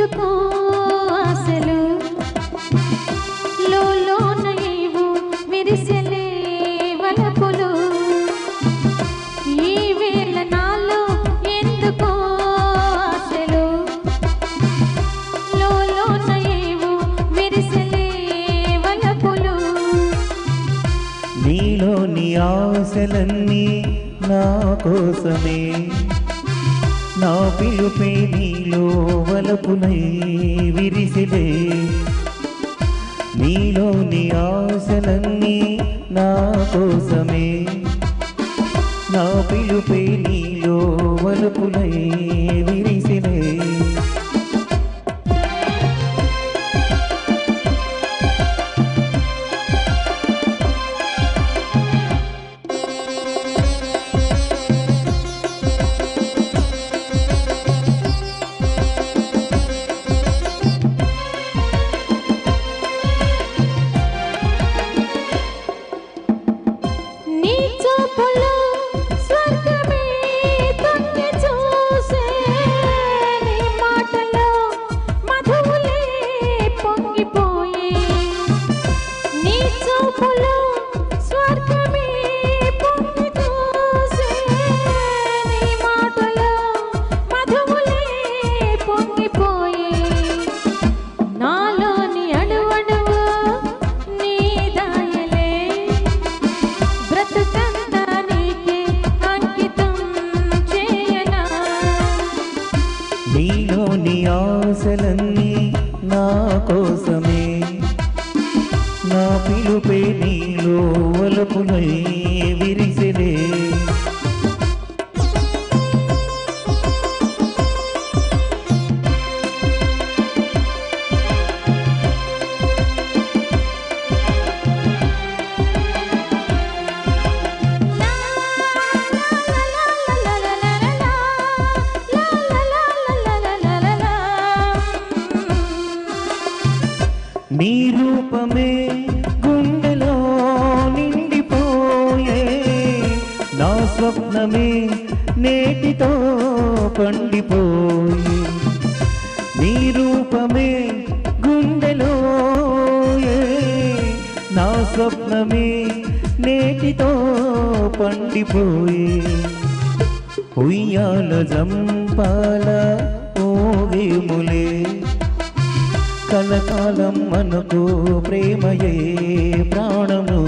ఎందుకో ఆశలు లోలోన ఏవో విరిసెలే వలపులు ఈ వేళ నాలో ఎందుకో ఆశలు లోలోన ఏవో విరిసెలే వలపులు నీలోని ఆశలన్నీ నా కోసమే నా పిలుపే నీలో వలపునై విరిసిలే నీలోని ఆశలన్నీ నా కోసమే నా పిలుపే నీలో వలపునై విరిసిలే నీలోని ఆశలన్నీ నా కోసమే నా పిలుపే నీలో వలపునై విరిసిలే నీ రూపమే గుండెలో నిండిపోయే నా స్వప్నమే నేటితో పండిపోయే నీ రూపమే గుండెలో నా స్వప్నమే నేటితో పండిపోయే ఉయ్యాల జంపాల ఓవేములే కలకాలం మనకు ప్రేమయే ప్రాణము